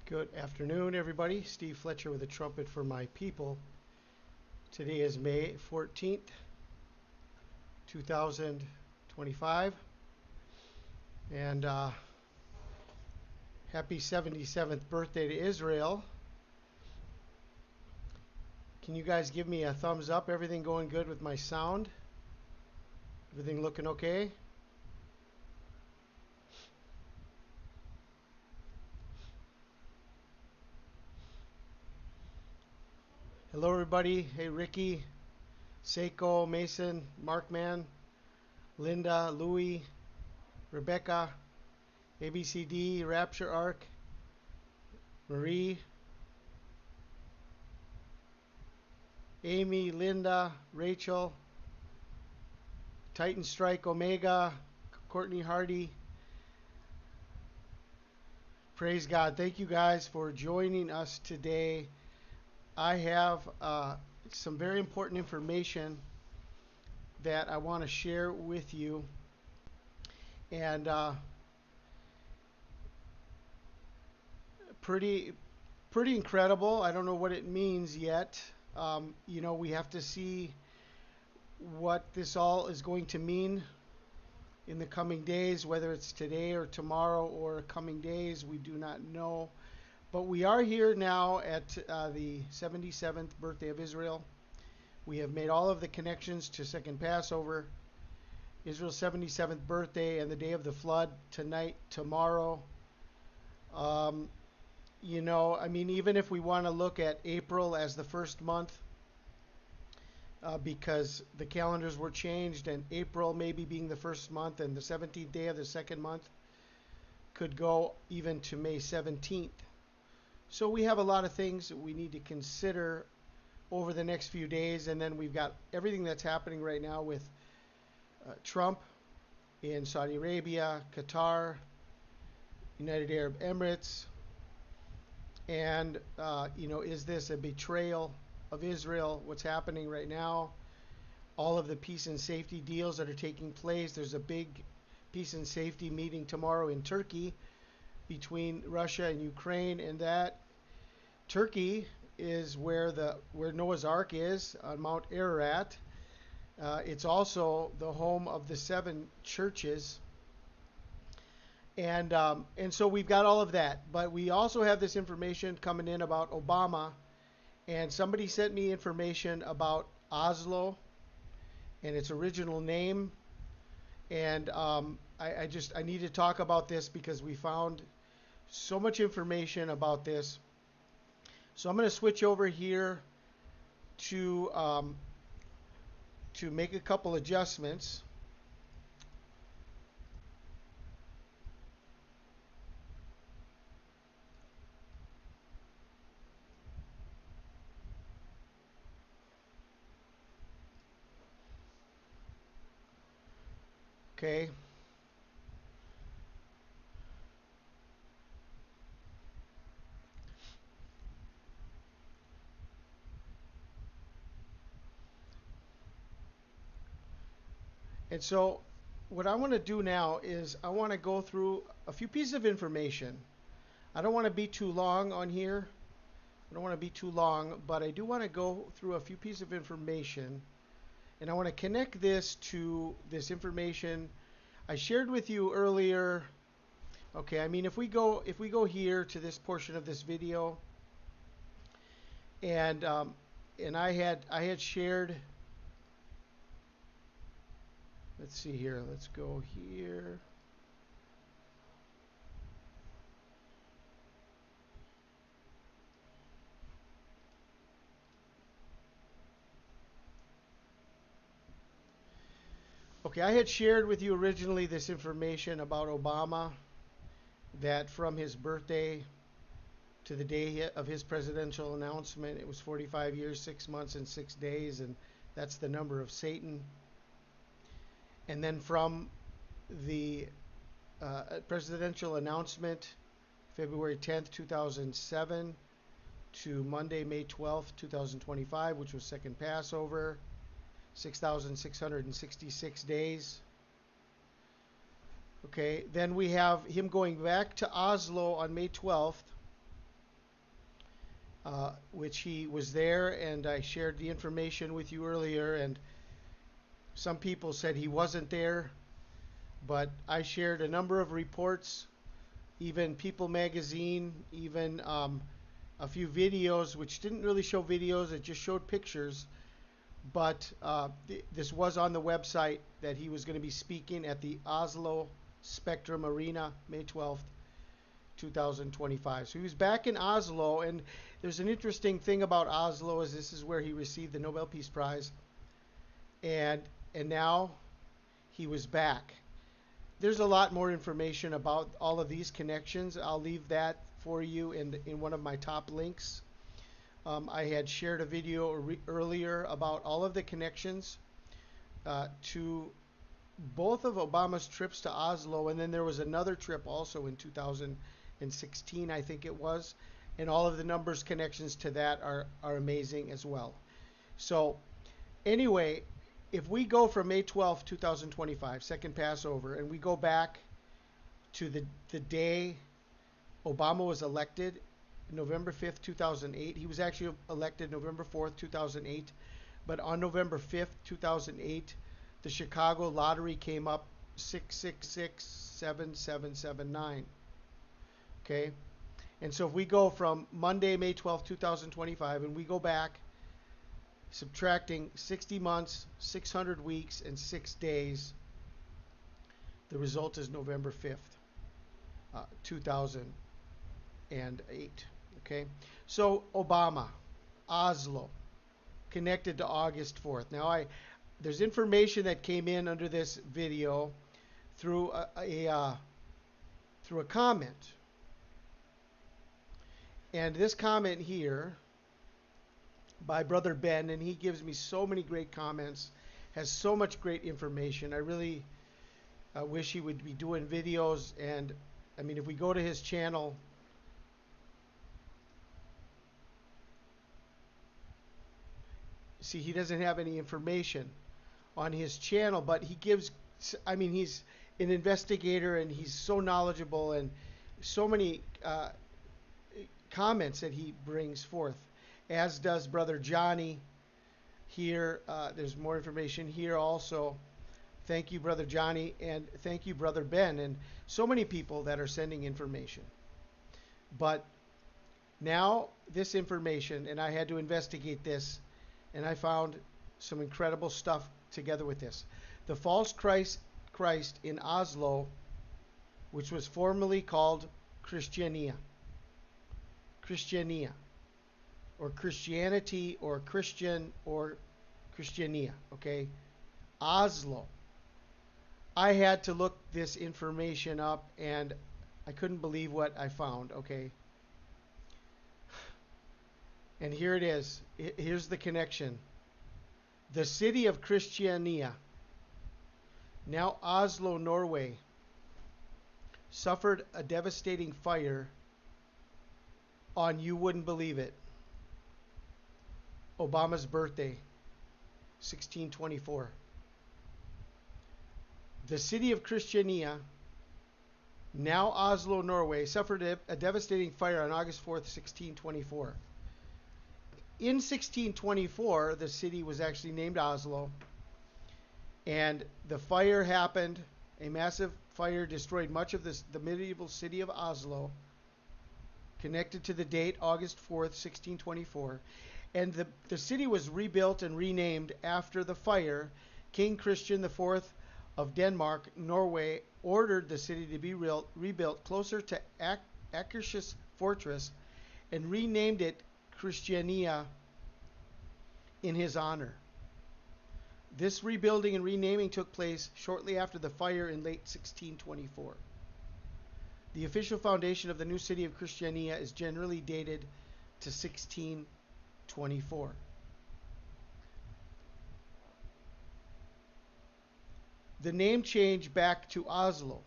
Good afternoon, everybody. Steve Fletcher with a trumpet for my people. Today is May 14th, 2025. And happy 77th birthday to Israel. Can you guys give me a thumbs up? Everything going good with my sound? Everything looking okay? Hello, everybody. Hey, Ricky, Seiko, Mason, Markman, Linda, Louie, Rebecca, ABCD, Rapture Arc, Marie, Amy, Linda, Rachel, Titan Strike, Omega, Courtney Hardy. Praise God. Thank you guys for joining us today. I have some very important information that I want to share with you. And pretty incredible. I don't know what it means yet. We have to see what this all is going to mean in the coming days, whether it's today or tomorrow or coming days, we do not know. But we are here now at the 77th birthday of Israel. We have made all of the connections to Second Passover, Israel's 77th birthday, and the day of the flood, tonight, tomorrow. Even if we want to look at April as the first month, because the calendars were changed, and April maybe being the first month and the 17th day of the second month could go even to May 17th. So we have a lot of things that we need to consider over the next few days, and then we've got everything that's happening right now with Trump in Saudi Arabia, Qatar, United Arab Emirates, and is this a betrayal of Israel? What's happening right now? All of the peace and safety deals that are taking place. There's a big peace and safety meeting tomorrow in Turkey between Russia and Ukraine, and that Turkey is where Noah's Ark is, on Mount Ararat. It's also the home of the 7 churches. And so we've got all of that. But we also have this information coming in about Obama. And somebody sent me information about Oslo and its original name. And I need to talk about this because we found so much information about this. So I'm going to switch over here to make a couple adjustments. Okay. And so what I want to do now is I want to go through a few pieces of information. I don't want to be too long on here. I don't want to be too long, but I do want to go through a few pieces of information. And I want to connect this to this information I shared with you earlier. Okay, if we go here to this portion of this video, and I had shared. Let's see here. Let's go here. Okay, I had shared with you originally this information about Obama, that from his birthday to the day of his presidential announcement, it was 45 years, 6 months, and 6 days, and that's the number of Satan. And then from the presidential announcement, February 10th, 2007, to Monday, May 12th, 2025, which was second Passover, 6,666 days. Okay, then we have him going back to Oslo on May 12th, which he was there, and I shared the information with you earlier, and some people said he wasn't there, but I shared a number of reports, even People Magazine, even a few videos, which didn't really show videos, it just showed pictures. But this was on the website that he was going to be speaking at the Oslo Spectrum Arena, May 12th, 2025. So he was back in Oslo, and there's an interesting thing about Oslo is this is where he received the Nobel Peace Prize, and now he was back. There's a lot more information about all of these connections. I'll leave that for you in one of my top links. I had shared a video earlier about all of the connections to both of Obama's trips to Oslo, and then there was another trip also in 2016, I think it was, and all of the numbers connections to that are amazing as well. So anyway, if we go from May 12th, 2025, second Passover, and we go back to the day Obama was elected, November 5th, 2008. He was actually elected November 4th, 2008. But on November 5th, 2008, the Chicago lottery came up 6667779. Okay? And so if we go from Monday, May 12th, 2025, and we go back, subtracting 60 months, 600 weeks, and 6 days, the result is November 5th, 2008. Okay, so Obama, Oslo, connected to August 4th. Now, there's information that came in under this video through a comment, and this comment here by Brother Ben, and he gives me so many great comments, has so much great information. I really wish he would be doing videos, and I mean, if we go to his channel, see, he doesn't have any information on his channel, but he gives, I mean, he's an investigator, and he's so knowledgeable, and so many comments that he brings forth, as does Brother Johnny here. There's more information here also. Thank you, Brother Johnny, and thank you, Brother Ben, and so many people that are sending information. But now this information, and I had to investigate this, and I found some incredible stuff together with this. The false Christ in Oslo, which was formerly called Christiania, or Christianity, or Christian, or Christiania, okay? Oslo. I had to look this information up, and I couldn't believe what I found, okay? And here it is. Here's the connection. The city of Christiania, now Oslo, Norway, suffered a devastating fire on, you wouldn't believe it, Obama's birthday, 1624. The city of Christiania, now Oslo, Norway, suffered a devastating fire on August 4th, 1624. In 1624, the city was actually named Oslo, and the fire happened. A massive fire destroyed much of the medieval city of Oslo, connected to the date August 4th, 1624. And the city was rebuilt and renamed after the fire. King Christian IV of Denmark, Norway, ordered the city to be rebuilt closer to Akershus fortress, and renamed it Christiania in his honor. This rebuilding and renaming took place shortly after the fire in late 1624. The official foundation of the new city of Christiania is generally dated to 1624. The name change back to Oslo.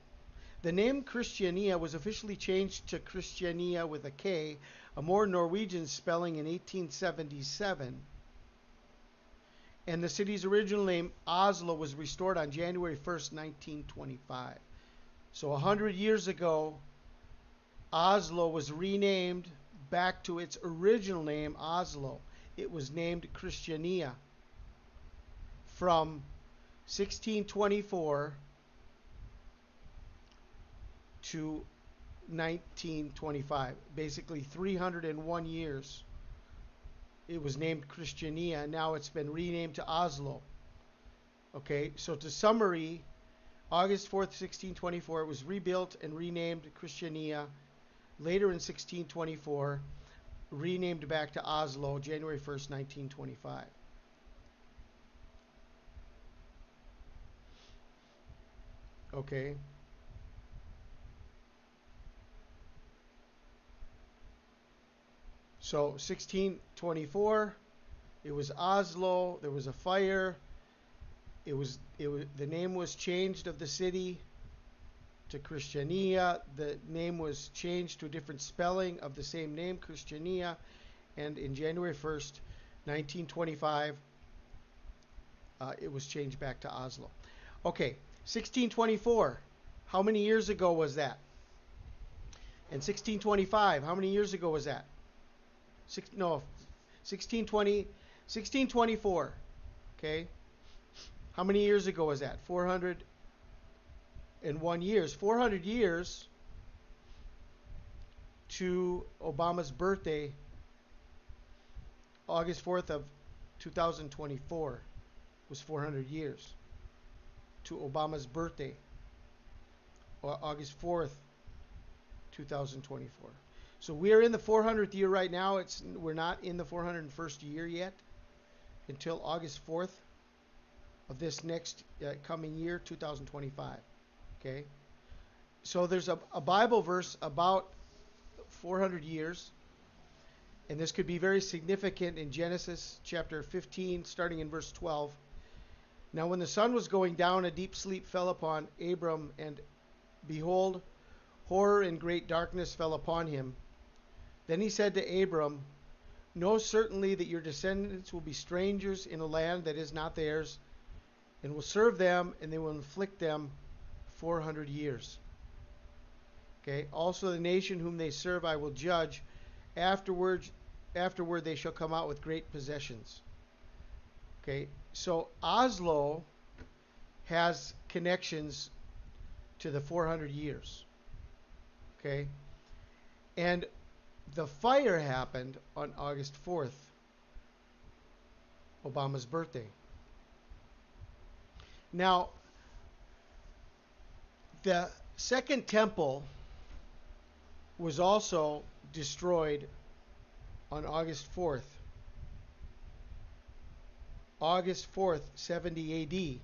The name Christiania was officially changed to Christiania with a K, a more Norwegian spelling, in 1877. And the city's original name, Oslo, was restored on January 1st, 1925. So 100 years ago, Oslo was renamed back to its original name, Oslo. It was named Christiania from 1624 to 1925. Basically 301 years. It was named Christiania. Now it's been renamed to Oslo. Okay, so to summary, August 4th, 1624, it was rebuilt and renamed Christiania. Later in 1624, renamed back to Oslo, January 1st, 1925. Okay. So 1624, it was Oslo. There was a fire. The name was changed of the city to Christiania. The name was changed to a different spelling of the same name, Christiania. And in January 1st, 1925, it was changed back to Oslo. Okay, 1624. How many years ago was that? And 1625, how many years ago was that? 1624. Okay. How many years ago was that? 401 years. 400 years to Obama's birthday, August 4th of 2024 was 400 years to Obama's birthday, August 4th, 2024. So we are in the 400th year right now. We're not in the 401st year yet until August 4th of this next coming year, 2025. Okay? So there's a Bible verse about 400 years, and this could be very significant in Genesis chapter 15, starting in verse 12. Now when the sun was going down, a deep sleep fell upon Abram, and behold, horror and great darkness fell upon him. Then he said to Abram, know certainly that your descendants will be strangers in a land that is not theirs, and will serve them, and they will afflict them 400 years. Okay. Also the nation whom they serve I will judge. Afterward they shall come out with great possessions. Okay. So Oslo has connections to the 400 years. Okay. And the fire happened on August 4th, Obama's birthday. Now, the Second Temple was also destroyed on August 4th. August 4th, 70 AD.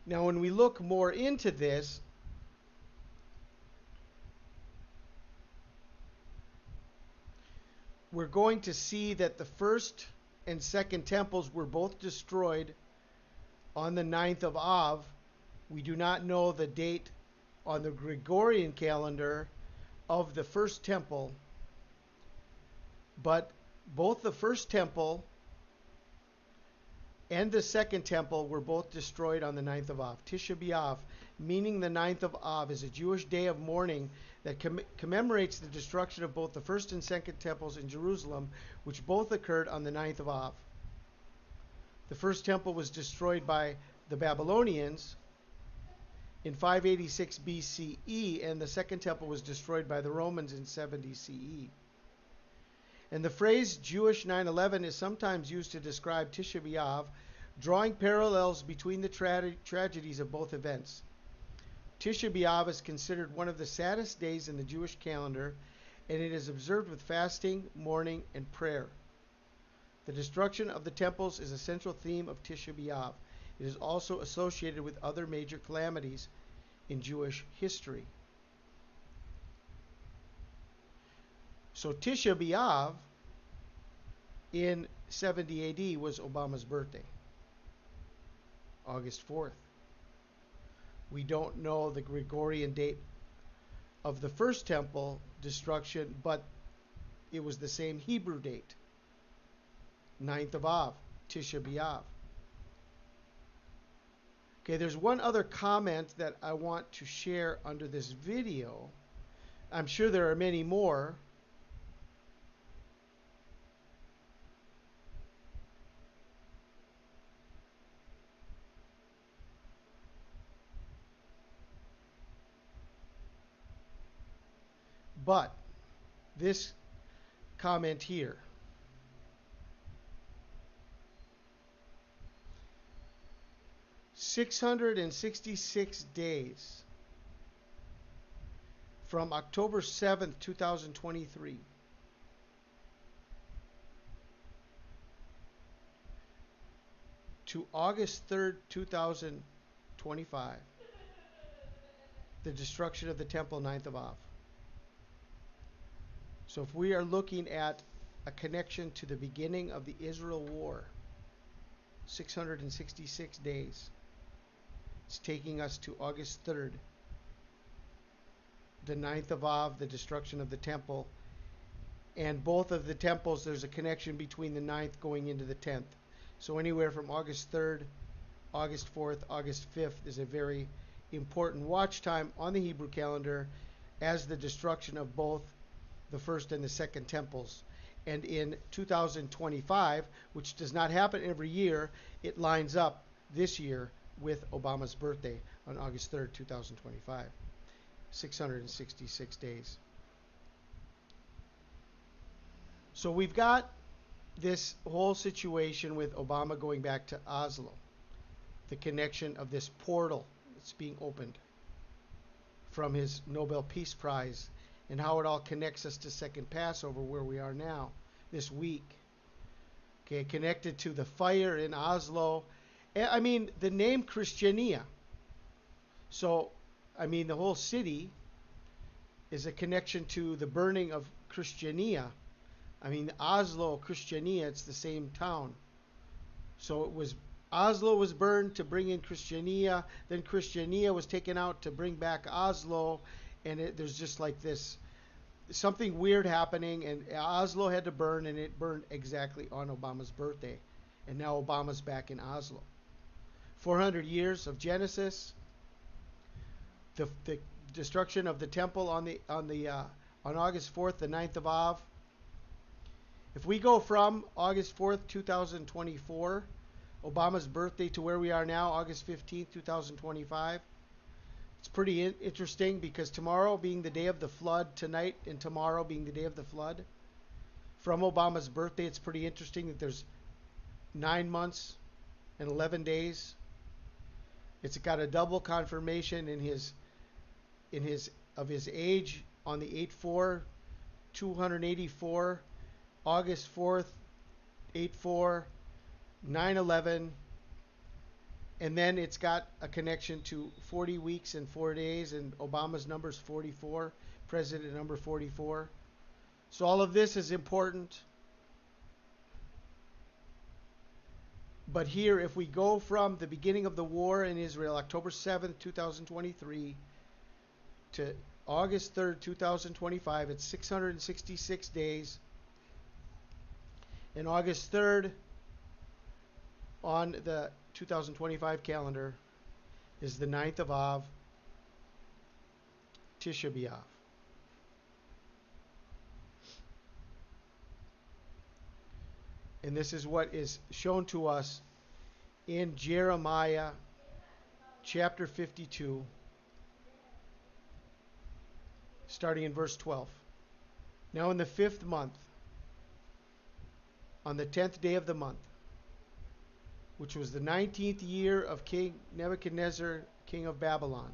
Now, when we look more into this, we're going to see that the first and second temples were both destroyed on the 9th of Av. We do not know the date on the Gregorian calendar of the first temple, but both the first temple and the second temple were both destroyed on the 9th of Av. Tisha B'Av, meaning the 9th of Av, is a Jewish day of mourning that commemorates the destruction of both the first and second temples in Jerusalem, which both occurred on the 9th of Av. The first temple was destroyed by the Babylonians in 586 BCE, and the second temple was destroyed by the Romans in 70 CE. And the phrase Jewish 9/11 is sometimes used to describe Tisha B'Av, drawing parallels between the tragedies of both events. Tisha B'Av is considered one of the saddest days in the Jewish calendar, and it is observed with fasting, mourning, and prayer. The destruction of the temples is a central theme of Tisha B'Av. It is also associated with other major calamities in Jewish history. So Tisha B'Av in 70 AD was Obama's birthday, August 4th. We don't know the Gregorian date of the first temple destruction, but it was the same Hebrew date, 9th of Av, Tisha B'Av. Okay, there's one other comment that I want to share under this video. I'm sure there are many more. But this comment here, 666 days from October 7th, 2023 to August 3rd, 2025, the destruction of the temple, 9th of Av. So if we are looking at a connection to the beginning of the Israel war, 666 days, it's taking us to August 3rd, the 9th of Av, the destruction of the temple. And both of the temples, there's a connection between the 9th going into the 10th. So anywhere from August 3rd, August 4th, August 5th is a very important watch time on the Hebrew calendar as the destruction of both the first and the second temples. And in 2025, which does not happen every year, it lines up this year with Obama's birthday on August 3rd, 2025. 666 days. So we've got this whole situation with Obama going back to Oslo, the connection of this portal that's being opened from his Nobel Peace Prize, and how it all connects us to second Passover, where we are now this week. Okay, connected to the fire in Oslo. I mean, the name Christiania. So, I mean, the whole city is a connection to the burning of Christiania. I mean, Oslo, Christiania, it's the same town. So it was, Oslo was burned to bring in Christiania, then Christiania was taken out to bring back Oslo, and there's just like this, something weird happening, and Oslo had to burn, and it burned exactly on Obama's birthday. And now Obama's back in Oslo. 400 years of Genesis, the destruction of the temple on August 4th, the 9th of Av. If we go from August 4th, 2024, Obama's birthday, to where we are now, August 15th, 2025, it's pretty interesting, because tomorrow being the day of the flood, tonight and tomorrow being the day of the flood, from Obama's birthday, it's pretty interesting that there's 9 months and 11 days. It's got a double confirmation in his age on the 8/4, 284, August 4th, 8/4, 9/11, and then it's got a connection to 40 weeks and 4 days, and Obama's number is 44, president number 44. So all of this is important. But here, if we go from the beginning of the war in Israel, October 7th, 2023, to August 3rd, 2025, it's 666 days. And August 3rd on the 2025 calendar is the 9th of Av, Tisha B'Av. And this is what is shown to us in Jeremiah chapter 52, starting in verse 12. Now in the 5th month, on the 10th day of the month, which was the 19th year of King Nebuchadnezzar, king of Babylon,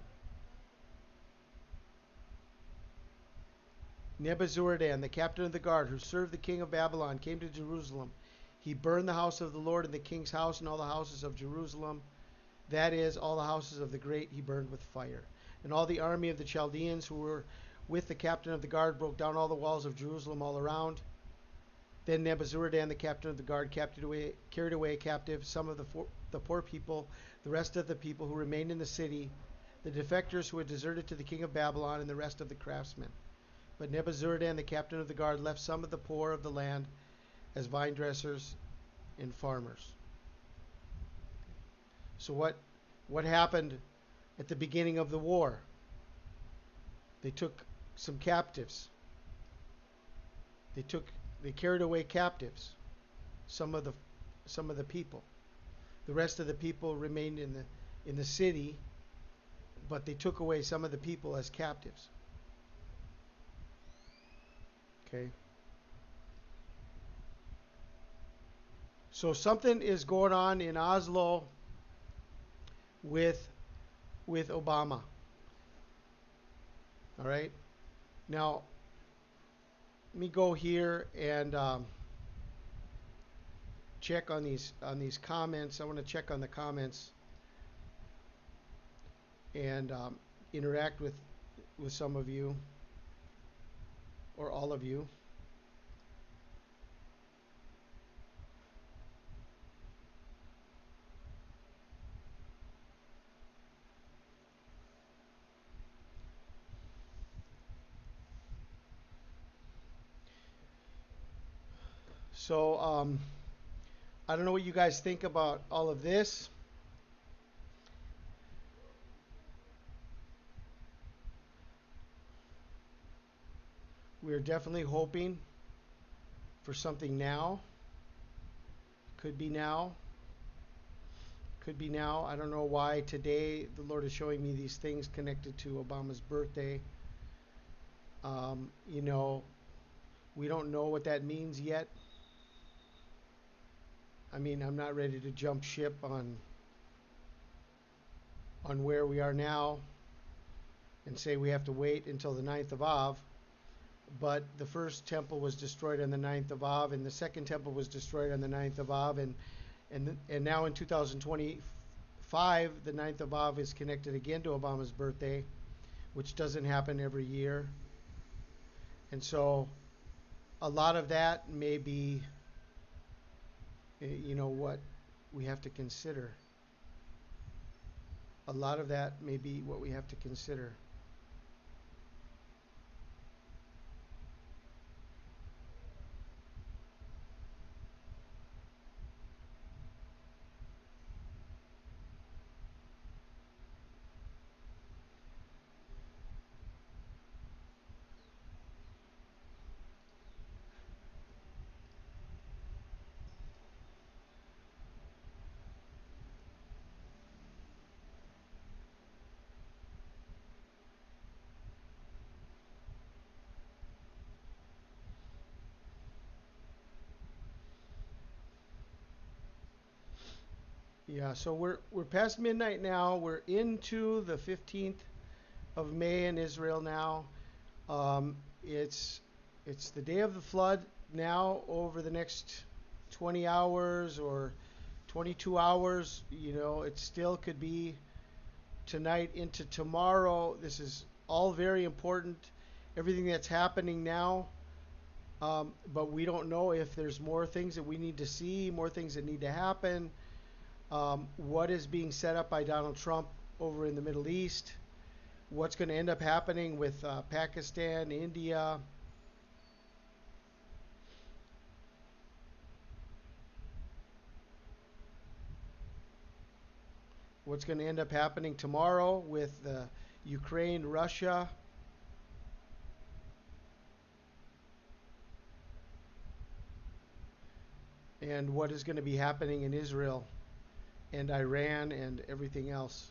Nebuzaradan, the captain of the guard, who served the king of Babylon, came to Jerusalem. He burned the house of the Lord and the king's house and all the houses of Jerusalem. That is, all the houses of the great he burned with fire. And all the army of the Chaldeans who were with the captain of the guard broke down all the walls of Jerusalem all around. Then Nebuzaradan, the captain of the guard, carried away captive some of the poor people, the rest of the people who remained in the city, the defectors who had deserted to the king of Babylon, and the rest of the craftsmen. But Nebuzaradan, the captain of the guard, left some of the poor of the land as vine dressers and farmers. So what happened at the beginning of the war? They took some captives. They carried away captives, some of the people. The rest of the people remained in the city, but they took away some of the people as captives. Okay. So something is going on in Oslo with Obama. All right. Now let me go here and check on these comments. I want to check on the comments and interact with some of you or all of you. So I don't know what you guys think about all of this. We're definitely hoping for something now. Could be now. Could be now. I don't know why today the Lord is showing me these things connected to Obama's birthday. You know, we don't know what that means yet. I mean, I'm not ready to jump ship on where we are now and say we have to wait until the 9th of Av. But the first temple was destroyed on the 9th of Av, and the second temple was destroyed on the 9th of Av, and now in 2025, the 9th of Av is connected again to Obama's birthday, which doesn't happen every year. And so a lot of that may be, you know, what we have to consider. A lot of that may be what we have to consider. Yeah, so we're past midnight now. We're into the 15th of May in Israel now. It's the day of the flood now. Over the next 20 hours or 22 hours, you know, it still could be tonight into tomorrow. This is all very important. Everything that's happening now, but we don't know if there's more things that we need to see, more things that need to happen. What is being set up by Donald Trump over in the Middle East? What's going to end up happening with Pakistan, India? What's going to end up happening tomorrow with Ukraine, Russia? And what is going to be happening in Israel and Iran and everything else?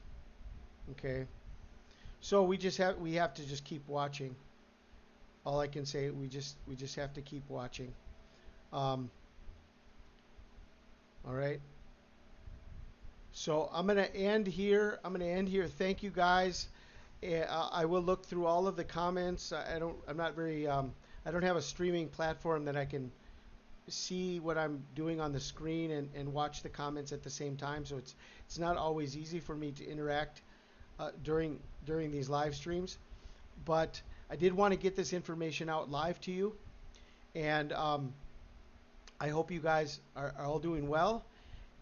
Okay. So we have to just keep watching. All I can say, we just have to keep watching. All right. So I'm going to end here. Thank you guys. I will look through all of the comments. I'm not very, I don't have a streaming platform that I can see what I'm doing on the screen and watch the comments at the same time. So it's not always easy for me to interact during these live streams. But I did want to get this information out live to you. And I hope you guys are all doing well.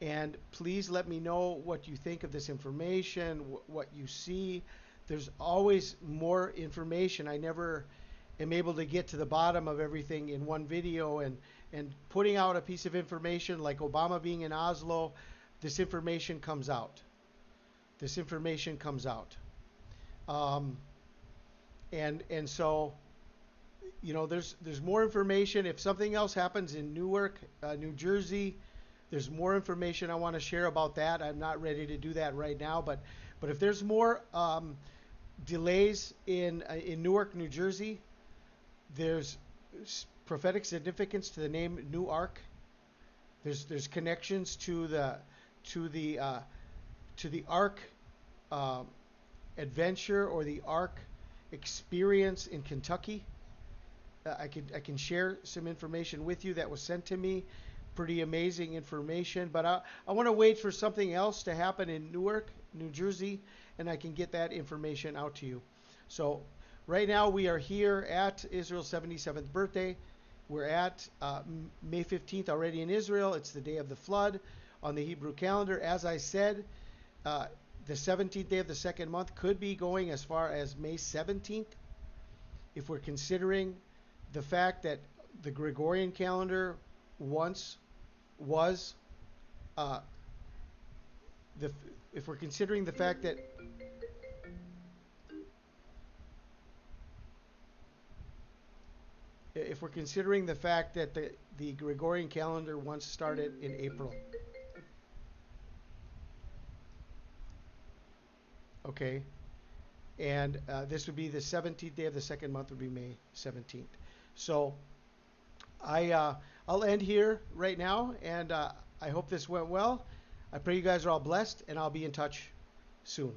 And please let me know what you think of this information, what you see. There's always more information. I never am able to get to the bottom of everything in one video, and putting out a piece of information like Obama being in Oslo, this information comes out. This information comes out. And so, you know, there's more information. If something else happens in Newark, New Jersey, there's more information I want to share about that. I'm not ready to do that right now, but if there's more delays in Newark, New Jersey, there's prophetic significance to the name New Ark. There's connections to to the uh, the Ark uh, adventure or the Ark experience in Kentucky. I can share some information with you that was sent to me. Pretty amazing information. But I want to wait for something else to happen in Newark, New Jersey, and I can get that information out to you. So right now we are here at Israel's 77th birthday. We're at May 15th already in Israel. It's the day of the flood on the Hebrew calendar. As I said, the 17th day of the second month could be going as far as May 17th if we're considering the fact that the Gregorian calendar once was uh, the if we're considering the fact that the Gregorian calendar once started in April. Okay, and this would be the 17th day of the second month would be May 17th. So I'll end here right now, and I hope this went well. I pray you guys are all blessed, and I'll be in touch soon.